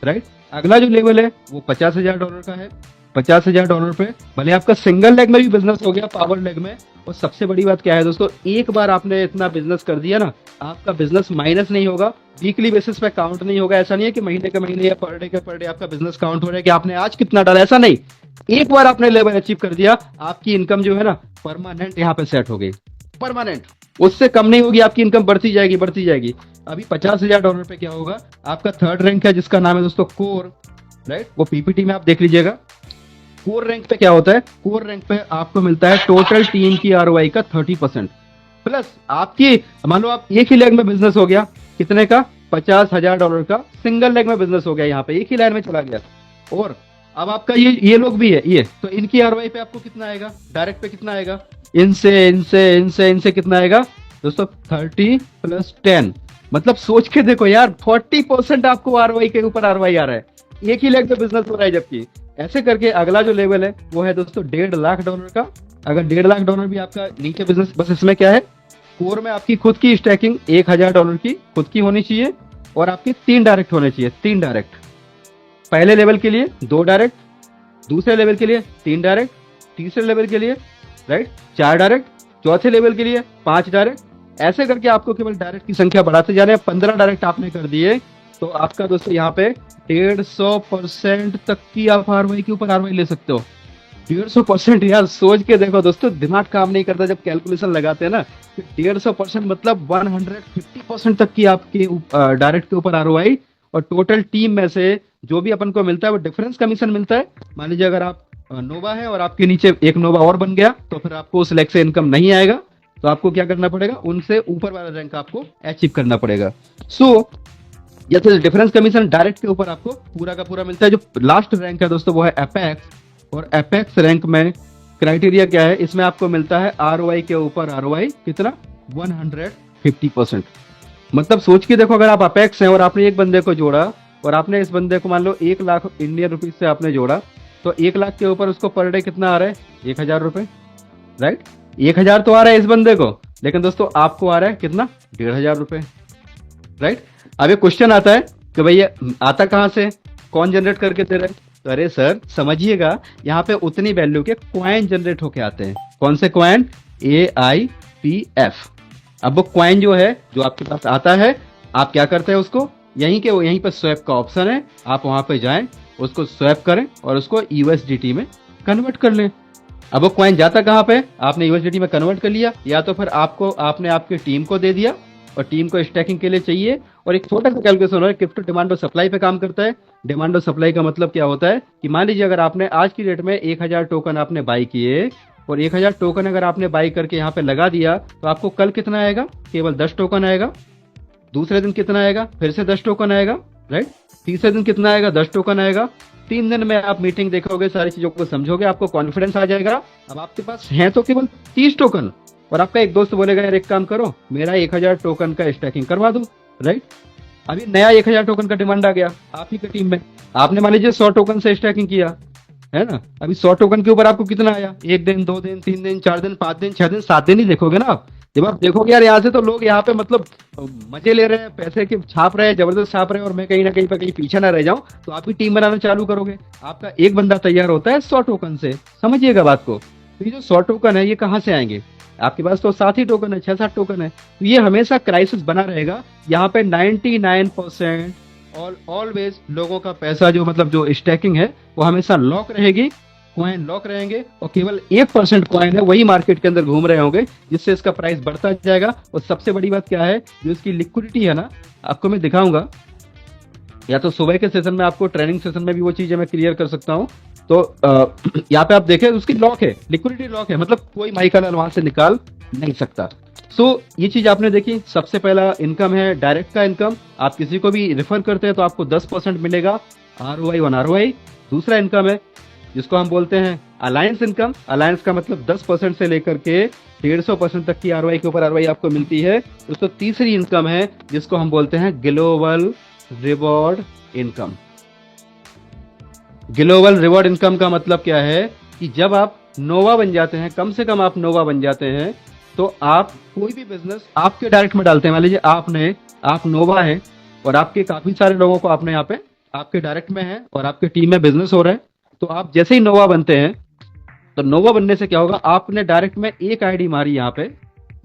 राइट। अगला जो लेवल है वो $50,000 का है। $50,000 पे भले आपका सिंगल लेग में भी बिजनेस हो गया, पावर लेग में। और सबसे बड़ी बात क्या है दोस्तों, एक बार आपने इतना बिजनेस कर दिया ना, आपका बिजनेस माइनस नहीं होगा, वीकली बेसिस पे काउंट नहीं होगा। ऐसा नहीं है कि महीने के महीने या पर डे के पर डे आपका बिजनेस काउंट हो रहा है कि आपने आज कितना डाला, ऐसा नहीं। एक बार आपने लेवल अचीव कर दिया, आपकी इनकम जो है ना परमानेंट यहाँ पे सेट हो गई, परमानेंट। उससे कम नहीं होगी, आपकी इनकम बढ़ती जाएगी, बढ़ती जाएगी। अभी $50,000 पे क्या होगा, आपका थर्ड रैंक है जिसका नाम है दोस्तों कोर, राइट। वो पीपीटी में आप देख लीजिएगा। कोर रैंक पे क्या होता है, कोर रैंक पे आपको मिलता है टोटल टीम की आरओआई का 30% प्लस आपकी, मान लो आप एक ही लेग में बिजनेस हो गया, कितने का $50,000 का सिंगल लेग में बिजनेस हो गया, यहाँ पे एक ही लाइन में चला गया। और अब आपका ये लोग भी है, ये तो इनकी आरओआई पे आपको कितना आएगा, डायरेक्ट पे कितना आएगा, इनसे इनसे इनसे इनसे कितना आएगा दोस्तों 30 + 10। मतलब सोच के देखो यार, 40% आपको आरओआई के ऊपर आरओआई आ रहा है, एक ही लेग पे बिजनेस हो रहा है, जबकि ऐसे करके अगला जो लेवल है वो है दोस्तों $1.5 लाख का। अगर $1.5 लाख भी आपका नीचे बिजनेस, बस इसमें क्या है, कोर में आपकी खुद की स्टैकिंग $1,000 की खुद की होनी चाहिए और आपके 3 डायरेक्ट होने चाहिए, 3 डायरेक्ट। पहले लेवल के लिए 2 डायरेक्ट, दूसरे लेवल के लिए 3 डायरेक्ट, तीसरे लेवल के लिए राइट 4 डायरेक्ट, चौथे लेवल के लिए 5 डायरेक्ट। ऐसे करके आपको केवल डायरेक्ट की संख्या बढ़ाते जाने। 15 डायरेक्ट आपने कर दिए तो आपका दोस्तों यहाँ पे 150% तक की आप आरवाई के ऊपर आरवाई ले सकते हो। 150% यार, सोच के देखो दोस्तों, दिमाग काम नहीं करता जब कैलकुलेशन लगाते हैं ना। 150% मतलब 150% तक की आपके डायरेक्ट के ऊपर आरओआई। और टोटल टीम में से जो भी अपन को मिलता है वो डिफरेंस कमीशन मिलता है। मान लीजिए अगर आप नोवा है और आपके नीचे एक नोवा और बन गया तो फिर आपको उस रैंक से इनकम नहीं आएगा, तो आपको क्या करना पड़ेगा, उनसे ऊपर वाला रैंक आपको अचीव करना पड़ेगा। सो जैसे डिफरेंस कमीशन डायरेक्ट के ऊपर आपको पूरा का पूरा मिलता है। जो लास्ट रैंक है दोस्तों वो है एपेक्स, और एपेक्स रैंक में क्राइटेरिया क्या है, इसमें आपको मिलता है आरओआई के ऊपर आरओआई कितना, 150%। मतलब सोच के देखो, अगर आप अपेक्स हैं और आपने एक बंदे को जोड़ा और आपने इस बंदे को मान लो 1 लाख इंडियन रुपीज से आपने जोड़ा, तो 1 लाख के ऊपर उसको पर डे कितना आ रहा है, 1,000 रुपए, राइट। 1,000 तो आ रहा है इस बंदे को, लेकिन दोस्तों आपको आ रहा है कितना, 1,500 रुपए, राइट। अब ये क्वेश्चन आता है कि भैया आता कहां से, कौन जनरेट करके दे रहा है। तो अरे सर समझिएगा, यहाँ पे उतनी वैल्यू के क्वाइन जनरेट होके आते हैं। कौन से क्वाइन, AIPF। अब वो क्वाइन जो है, जो आपके पास आता है, आप क्या करते हैं उसको, यहीं पे स्वैप का ऑप्शन है, आप वहां पे जाएं, उसको स्वैप करें और उसको USDT में कन्वर्ट कर लें। अब वो क्वाइन जाता कहाँ पे, आपने USDT में कन्वर्ट कर लिया, या तो फिर आपने आपकी टीम को दे दिया और टीम को स्टैकिंग के लिए चाहिए। और एक छोटा सा कैलकुलेशन है, क्रिप्टो डिमांड और सप्लाई पे काम करता है। डिमांड और सप्लाई का मतलब क्या होता है कि मान लीजिए अगर आपने आज की डेट में 1,000 टोकन आपने बाई किए और 1,000 टोकन अगर आपने बाई करके यहाँ पे लगा दिया, तो आपको कल कितना आएगा, केवल 10 टोकन आएगा। दूसरे दिन कितना आएगा, फिर से 10 टोकन आएगा, राइट। तीसरे दिन कितना आएगा, 10 टोकन आएगा। 3 दिन में आप मीटिंग देखोगे, सारी चीजों को समझोगे, आपको कॉन्फिडेंस आ जाएगा। अब आपके पास है तो केवल 30 टोकन, और आपका एक दोस्त बोलेगा यार एक काम करो, मेरा 1,000 टोकन का स्टैकिंग करवा दो, राइट। अभी नया 1,000 टोकन का डिमांड आ गया आप ही की टीम में, आपने मान लीजिए 100 टोकन से स्टैकिंग किया, है ना। अभी 100 टोकन के ऊपर आपको कितना आया, 1 दिन, 2 दिन, 3 दिन, 4 दिन, 5 दिन, 6 दिन, 7 दिन ही देखोगे ना आप। जब आप देखोगे यार यहाँ से तो लोग यहाँ पे मतलब मजे ले रहे हैं, पैसे के छाप रहे हैं, जबरदस्त छाप रहे हैं, और मैं कहीं ना कहीं पे कहीं पीछे ना रह जाऊं, तो आप भी टीम बनाना चालू करोगे। आपका एक बंदा तैयार होता है 100 टोकन से, समझिएगा बात को। तो ये जो 100 टोकन है ये कहाँ से आएंगे, आपके पास तो 7 ही टोकन है, 6-7 टोकन है। तो ये हमेशा क्राइसिस बना रहेगा। यहाँ पे 99% ऑलवेज लोगों का पैसा जो मतलब जो स्टैकिंग है वो हमेशा लॉक रहेगी, कॉइन लॉक रहेंगे, और केवल 1% कॉइन है वही मार्केट के अंदर घूम रहे होंगे, जिससे इसका प्राइस बढ़ता जाएगा। और सबसे बड़ी बात क्या है, जो इसकी लिक्विडिटी है ना, आपको मैं दिखाऊंगा, या तो सुबह के सेशन में, आपको ट्रेनिंग सेशन में भी वो चीजें मैं क्लियर कर सकता हूँ। तो यहाँ पे आप देखें, उसकी लॉक है, लिक्विडिटी लॉक है, मतलब कोई माइकल वहां से निकाल नहीं सकता। सो ये चीज आपने देखी। सबसे पहला इनकम है डायरेक्ट का इनकम, आप किसी को भी रेफर करते हैं तो आपको 10% मिलेगा ROI ऑन ROI। दूसरा इनकम है जिसको हम बोलते हैं अलायंस इनकम। अलायंस का मतलब 10% से लेकर के 150% तक की ROI के ऊपर ROI आपको मिलती है। दोस्तों तीसरी इनकम है जिसको हम बोलते हैं global reward income. Global reward income का मतलब क्या है कि जब आप नोवा बन जाते हैं, कम से कम आप नोवा बन जाते हैं, तो आप कोई भी बिजनेस आपके डायरेक्ट में डालते हैं। मान लीजिए आप नोवा है और आपके काफी सारे लोगों को आपने यहाँ पे आपके डायरेक्ट में है और आपके टीम में बिजनेस हो रहा है, तो आप जैसे ही नोवा बनते हैं, तो नोवा बनने से क्या होगा, आपने डायरेक्ट में एक आईडी मारी यहाँ पे,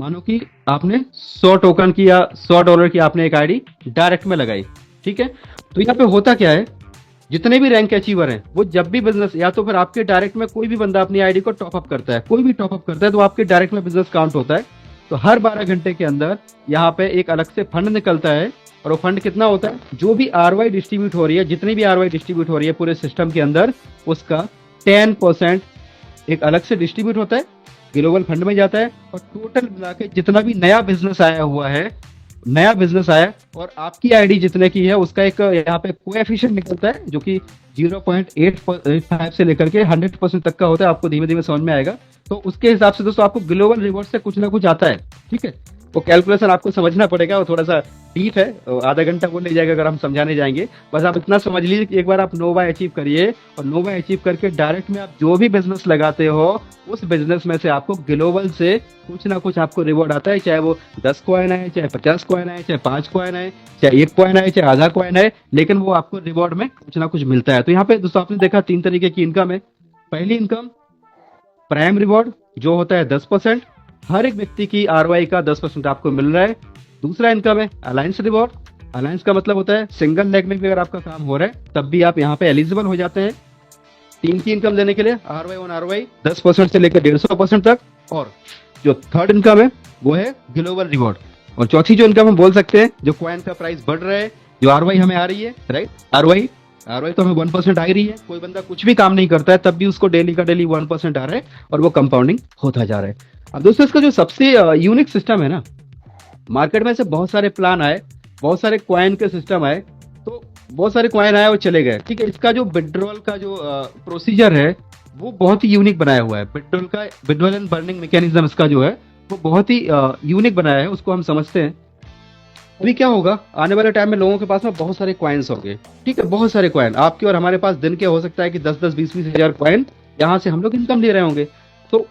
मानो कि आपने 100 टोकन की या $100 की आपने एक आईडी डायरेक्ट में लगाई, ठीक है। तो यहाँ पे होता क्या है, जितने भी रैंक अचीवर हैं वो जब भी बिजनेस, या तो फिर आपके डायरेक्ट में कोई भी बंदा अपनी आईडी को टॉपअप करता है, कोई भी टॉपअप करता है, तो आपके डायरेक्ट में बिजनेस काउंट होता है। तो हर 12 घंटे के अंदर यहाँ पे एक अलग से फंड निकलता है, और वो फंड कितना होता है, जो भी ROI डिस्ट्रीब्यूट हो रही है, जितनी भी ROI डिस्ट्रीब्यूट हो रही है पूरे सिस्टम के अंदर, उसका 10% एक अलग से डिस्ट्रीब्यूट होता है, ग्लोबल फंड में जाता है। और टोटल मिला के जितना भी नया बिजनेस आया हुआ है, नया बिजनेस आया और आपकी आईडी जितने की है, उसका एक यहाँ पे कोएफिशिएंट निकलता है, जो कि 0.85 से लेकर के 100% तक का होता है। आपको धीमे धीमे समझ में आएगा। तो उसके हिसाब से दोस्तों आपको ग्लोबल रिवॉर्ड से कुछ ना कुछ आता है, ठीक है। वो कैलकुलेशन आपको समझना पड़ेगा, वो थोड़ा सा डीप है, आधा घंटा वो ले जाएगा अगर हम समझाने जाएंगे। बस आप इतना समझ लीजिए कि एक बार आप नोवा अचीव करिए, और नोवा अचीव करके डायरेक्ट में आप जो भी बिजनेस लगाते हो उस बिजनेस में से आपको ग्लोबल से कुछ ना कुछ आपको रिवॉर्ड आता है, चाहे वो 10 कॉइन आए, चाहे 50 कॉइन आए, चाहे 5 कॉइन आए, चाहे 1 कॉइन आए, चाहे आधा कॉइन आए, लेकिन वो आपको रिवॉर्ड में कुछ ना कुछ मिलता है। तो यहाँ पे दोस्तों आपने देखा 3 तरीके की इनकम है। पहली इनकम प्राइम रिवॉर्ड जो होता है 10%, हर एक व्यक्ति की आरओआई का 10% आपको मिल रहा है। दूसरा इनकम है अलायंस रिवॉर्ड। अलायंस का मतलब होता है सिंगल लेग में भी अगर आपका काम हो रहा है तब भी आप यहाँ पे एलिजिबल हो जाते हैं 3 की इनकम लेने के लिए, आरओआई ऑन आरओआई 10% से लेकर 150% तक। और जो थर्ड इनकम है वो है ग्लोबल रिवॉर्ड। और चौथी जो इनकम हम बोल सकते हैं, जो कॉइन का प्राइस बढ़ रहा है, जो आरओआई हमें आ रही है, राइट, आरओआई आरओआई तो हमें 1% आ ही रही है। कोई बंदा कुछ भी काम नहीं करता है तब भी उसको डेली का डेली 1% आ रहा है और वो कंपाउंडिंग होता जा रहा है। अब दोस्तों इसका जो सबसे यूनिक सिस्टम है ना, मार्केट में से बहुत सारे प्लान आए, बहुत सारे कॉइन के सिस्टम आए, तो बहुत सारे कॉइन आए और चले गए, ठीक है। इसका जो विड्रॉल का जो प्रोसीजर है वो बहुत ही यूनिक बनाया हुआ है। विड्रॉल एंड बर्निंग मैकेनिज्म इसका जो है वो बहुत ही यूनिक बनाया है, उसको हम समझते हैं। अभी क्या होगा, आने वाले टाइम में लोगों के पास में बहुत सारे कॉइन्स होंगे, ठीक है, बहुत सारे कॉइन आपके और हमारे पास दिन के हो सकता है कि 10-10, 20-20 हजार कॉइन यहाँ से हम लोग इनकम ले रहे होंगे। तो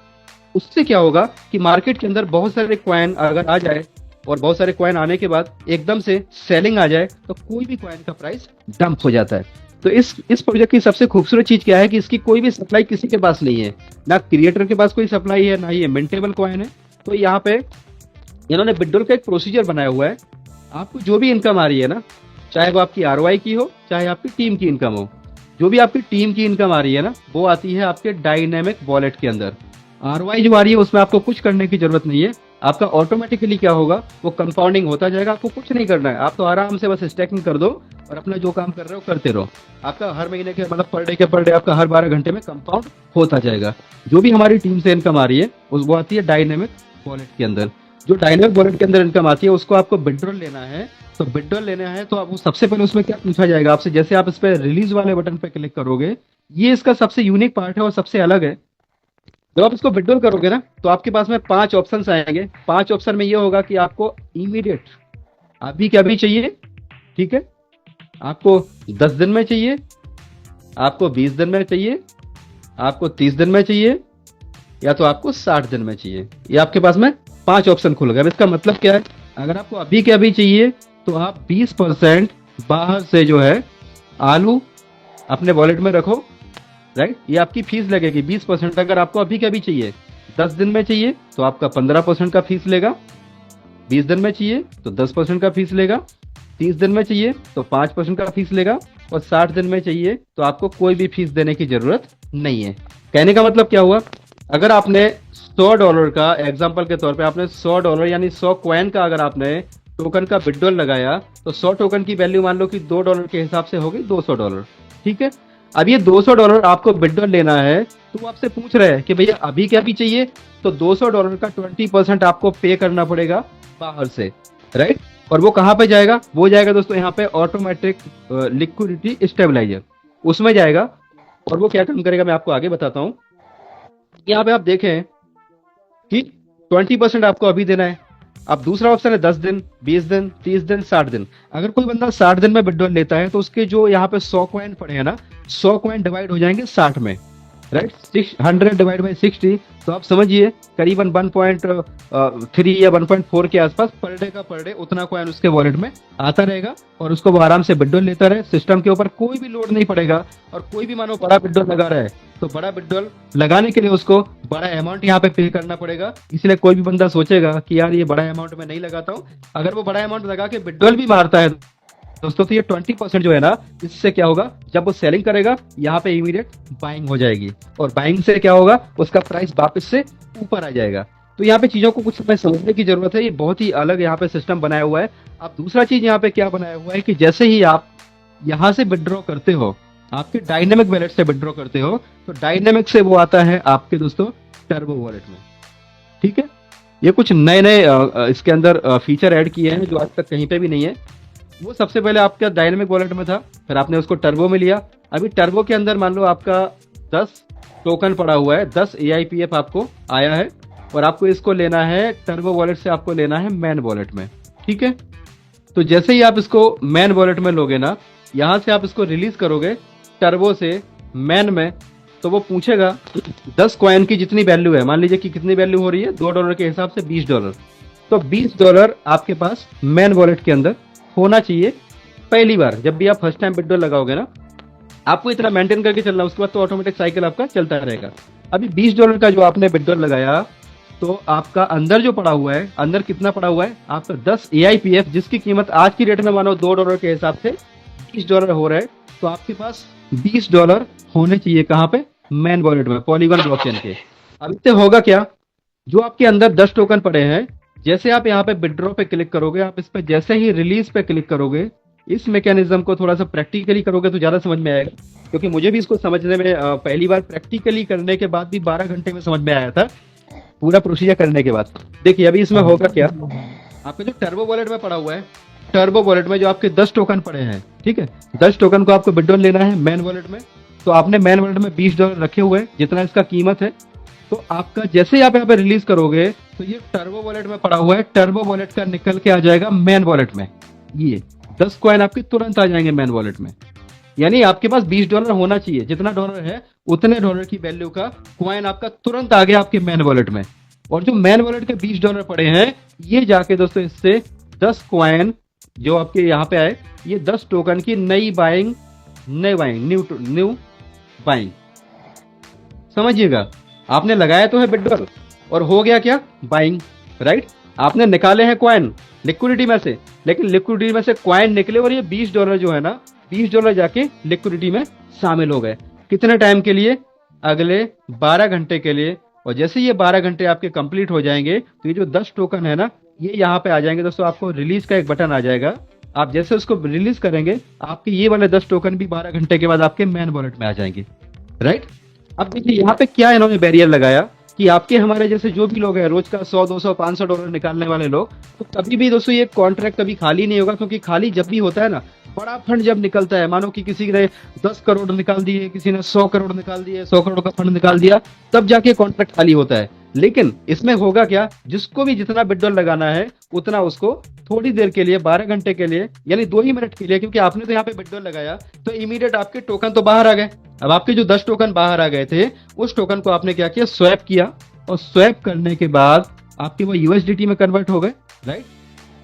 उससे क्या होगा कि मार्केट के अंदर बहुत सारे कॉइन अगर आ जाए और बहुत सारे कॉइन आने के बाद एकदम से सेलिंग आ जाए तो कोई भी कॉइन का प्राइस डंप हो जाता है। तो इस प्रोजेक्ट की सबसे खूबसूरत चीज क्या है कि इसकी कोई भी सप्लाई किसी के पास नहीं है, ना क्रिएटर के पास कोई सप्लाई है, ना ये मिंटेबल कॉइन है। तो यहाँ पे इन्होंने विड्रॉल का एक प्रोसीजर बनाया हुआ है। आपको जो भी इनकम आ रही है ना, चाहे वो आपकी आरओआई की हो, चाहे आपकी टीम की इनकम हो, जो भी आपकी टीम की इनकम आ रही है ना, वो आती है आपके डायनेमिक वॉलेट के अंदर। आरओआई जो आ रही है उसमें आपको कुछ करने की जरूरत नहीं है, आपका ऑटोमेटिकली क्या होगा, वो कंपाउंडिंग होता जाएगा। आपको कुछ नहीं करना है, आप तो आराम से बस स्टैकिंग कर दो और अपना जो काम कर रहे हो करते रहो। आपका हर महीने के मतलब पर डे आपका हर 12 घंटे में कंपाउंड होता जाएगा। जो भी हमारी टीम से इनकम आ रही है वो आती है डायनेमिक वॉलेट के अंदर। जो डायनेमिक वॉलेट के अंदर इनकम आती है उसको आपको विड्रॉल लेना है। तो विड्रॉल लेना है तो आप सबसे पहले उसमें क्या पूछा जाएगा आपसे, जैसे आप इस पर रिलीज वाले बटन पे क्लिक करोगे, ये इसका सबसे यूनिक पार्ट है और सबसे अलग है। जब आप इसको विड्रॉल करोगे ना तो आपके पास में 5 ऑप्शन आएंगे। 5 ऑप्शन में ये होगा कि आपको इमीडिएट अभी के अभी चाहिए, ठीक है, आपको 10 दिन में चाहिए, आपको 20 दिन में चाहिए, आपको 30 दिन में चाहिए, या तो आपको 60 दिन में चाहिए। ये आपके पास में 5 ऑप्शन खुल गए। अब इसका मतलब क्या है, अगर आपको अभी के अभी चाहिए तो आप 20% बाहर से जो है आलू अपने वॉलेट में रखो, राइट, ये आपकी फीस लगेगी 20%। अगर आपको अभी के अभी चाहिए, 10 दिन में चाहिए तो आपका 15% का फीस लेगा, 20 दिन में चाहिए तो 10% का फीस लेगा, 30 दिन में चाहिए तो 5% का फीस लेगा, और 60 दिन में चाहिए तो आपको कोई भी फीस देने की जरूरत नहीं है। कहने का मतलब क्या हुआ, अगर आपने $100 का एग्जाम्पल के तौर पे आपने $100 यानी 100 कॉइन का अगर आपने टोकन का विड्रॉल लगाया तो 100 टोकन की वैल्यू मान लो कि $2 के हिसाब से होगी $200, ठीक है। अब ये $200 आपको विड्रॉल लेना है तो वो आपसे पूछ रहे हैं कि भैया अभी क्या भी चाहिए, तो $200 का 20% आपको पे करना पड़ेगा बाहर से, राइट। और वो कहाँ पे जाएगा, वो जाएगा दोस्तों यहाँ पे ऑटोमेटिक लिक्विडिटी स्टेबलाइजर, उसमें जाएगा। और वो क्या काम करेगा मैं आपको आगे बताता हूँ। यहाँ पे आप देखें कि 20% आपको अभी देना है। अब दूसरा ऑप्शन है 10 दिन, 20 दिन, 30 दिन, 60 दिन। अगर कोई बंदा 60 दिन में विड्रॉल लेता है तो उसके जो यहाँ पे 100 कॉइन पड़े हैं ना, 100 कॉइन डिवाइड हो जाएंगे 60 में, राइट, 100 डिवाइड बाई 60, तो आप समझिए करीबन 1.3 या 1.4 के आसपास पर डे उतना कॉइन उसके वॉलेट में आता रहेगा और उसको वो आराम से विड्रॉल लेता रहे। सिस्टम के ऊपर कोई भी लोड नहीं पड़ेगा। और कोई भी मानो बड़ा विड्रॉल लगा रहा है तो बड़ा विड्रॉल लगाने के लिए उसको बड़ा अमाउंट यहाँ पे पे करना पड़ेगा। इसलिए कोई भी बंदा सोचेगा कि यार ये बड़ा अमाउंट मैं नहीं लगाता हूँ, अगर वो बड़ा अमाउंट लगा के विड्रॉल भी मारता है दोस्तों, तो ये 20% जो है ना, इससे क्या होगा, जब वो सेलिंग करेगा यहाँ पे इमीडिएट बाइंग हो जाएगी, और बाइंग से क्या होगा, उसका प्राइस वापस से ऊपर आ जाएगा। तो यहाँ पे चीजों को कुछ समय समझने की जरूरत है। ये बहुत ही अलग यहाँ पे सिस्टम बनाया हुआ है। अब दूसरा चीज यहाँ पे क्या बनाया हुआ है कि जैसे ही आप यहाँ से विड्रॉ करते हो, आपके डायनेमिक वॉलेट से विड्रॉ करते हो, तो डायनेमिक से वो आता है आपके दोस्तों टर्बो वॉलेट में, ठीक है। ये कुछ नए नए इसके अंदर फीचर ऐड किए हैं जो आज तक कहीं पे भी नहीं है। वो सबसे पहले आपका डायनेमिक वॉलेट में था, फिर आपने उसको टर्बो में लिया। अभी टर्बो के अंदर मान लो आपका 10 टोकन पड़ा हुआ है, 10 AIPF आपको आया है, और आपको इसको लेना है टर्बो वॉलेट से, आपको लेना है मैन वॉलेट में, ठीक है। तो जैसे ही आप इसको मैन वॉलेट में लोगे ना, यहां से आप इसको रिलीज करोगे टर्बो से मैन में, तो वो पूछेगा 10 कॉइन की जितनी वैल्यू है, मान लीजिए कि कितनी वैल्यू हो रही है, $2 के हिसाब से $20। तो $20 आपके पास मैन वॉलेट के अंदर होना चाहिए। पहली बार जब भी आप फर्स्ट टाइम विड्रॉल लगाओगे ना, आपको इतना मेंटेन करके चलना, उसके बाद तो ऑटोमेटिक साइकिल आपका चलता रहेगा। अभी $20 का जो आपने विड्रॉल लगाया, तो आपका अंदर जो पड़ा हुआ है, अंदर कितना पड़ा हुआ है आपका 10 AIPF, जिसकी कीमत आज की रेट में मानो $2 के हिसाब से $20 हो रहा है। तो आपके पास $20 होने चाहिए कहाँ पे, मैन वॉलेट में, पॉलीगॉन ब्लॉकचेन के। अब इससे होगा क्या, जो आपके अंदर 10 टोकन पड़े हैं, जैसे आप यहाँ पे विड्रॉ पे क्लिक करोगे, आप इस पे जैसे ही रिलीज पे क्लिक करोगे, इस मैकेनिज्म को थोड़ा सा प्रैक्टिकली करोगे तो ज्यादा समझ में आएगा, क्योंकि मुझे भी इसको समझने में पहली बार प्रैक्टिकली करने के बाद भी 12 घंटे में समझ में आया था, पूरा प्रोसीजर करने के बाद। देखिए अभी इसमें होगा क्या, आपके जो टर्बो वॉलेट में पड़ा हुआ है, टर्बो वॉलेट में जो आपके 10 टोकन पड़े हैं, ठीक है, 10 टोकन को आपको विड्रॉल लेना है मैन वॉलेट में। तो आपने मैन वॉलेट में $20 रखे हुए हैं, जितना इसका कीमत है। तो आपका जैसे ही आप यहाँ पे रिलीज करोगे, तो ये टर्बो वॉलेट में पड़ा हुआ है, टर्बो वॉलेट का निकल के आ जाएगा मैन वॉलेट में। ये 10 कॉइन आपके तुरंत आ जाएंगे मैन वॉलेट में। यानी आपके पास $20 होना चाहिए, जितना डॉलर है उतने डॉलर की वैल्यू का कॉइन आपका तुरंत आ गया आपके मैन वॉलेट में। और जो मैन वॉलेट के $20 पड़े हैं, ये जाके दोस्तों इससे 10 कॉइन जो आपके यहाँ पे आए, ये 10 टोकन की नई बाइंग, न्यू बाइंग। समझिएगा, आपने लगाया तो है विड्रॉल और हो गया क्या, बाइंग, राइट। आपने निकाले हैं कॉइन लिक्विडिटी में से, लेकिन लिक्विडिटी में से कॉइन निकले और ये $20 जो है ना, $20 जाके लिक्विडिटी में शामिल हो गए। कितने टाइम के लिए, अगले 12 घंटे के लिए। और जैसे ये 12 घंटे आपके कंप्लीट हो जाएंगे, तो ये जो 10 टोकन है ना, ये यहाँ पे आ जाएंगे दोस्तों। आपको रिलीज का एक बटन आ जाएगा, आप जैसे उसको रिलीज करेंगे, आपके ये वाले 10 टोकन भी 12 घंटे के बाद आपके मैन वॉलेट में आ जाएंगे, राइट। अब देखिए यहाँ पे क्या इन्होंने बैरियर लगाया कि आपके हमारे जैसे जो भी लोग हैं, रोज का 100, 200, $500 निकालने वाले लोग, तो कभी भी दोस्तों ये कॉन्ट्रैक्ट कभी खाली नहीं होगा। क्योंकि खाली जब भी होता है ना, बड़ा फंड जब निकलता है, मानो कि किसी ने 10 करोड़ निकाल दिए, किसी ने 100 करोड़ निकाल दिए, 100 करोड़ का फंड निकाल दिया, तब जाके कॉन्ट्रैक्ट खाली होता है। लेकिन इसमें होगा क्या, जिसको भी जितना विड्रॉल लगाना है, उतना उसको थोड़ी देर के लिए, 12 घंटे के लिए, यानी 2 ही मिनट के लिए, क्योंकि आपने तो यहाँ पे विड्रॉल लगाया, तो इमीडिएट आपके टोकन तो बाहर आ गए। अब आपके जो 10 टोकन बाहर आ गए थे, उस टोकन को आपने क्या किया, स्वैप किया, और स्वैप करने के बाद आपके वो USDT में कन्वर्ट हो गए, राइट।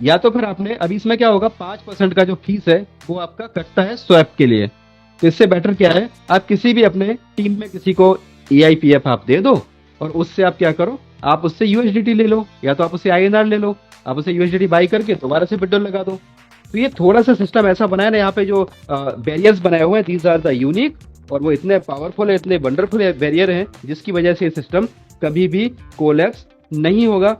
या तो फिर आपने, अभी इसमें क्या होगा, 5% का जो फीस है वो आपका कटता है स्वैप के लिए। तो इससे बेटर क्या है, आप किसी भी अपने टीम में किसी को AIPF आप दे दो, और उससे आप क्या करो, आप उससे USDT ले लो, या तो आप उससे INR ले लो, आप उसे USDT बाई करके दोबारा से विड्रॉल लगा दो। तो ये थोड़ा सा सिस्टम ऐसा बनाया ना, यहाँ पे जो बैरियर्स बनाए हुए हैं, दीज आर द यूनिक, और वो इतने पावरफुल है, इतने वंडरफुल बैरियर हैं, जिसकी वजह से ये सिस्टम कभी भी कोलैप्स नहीं होगा।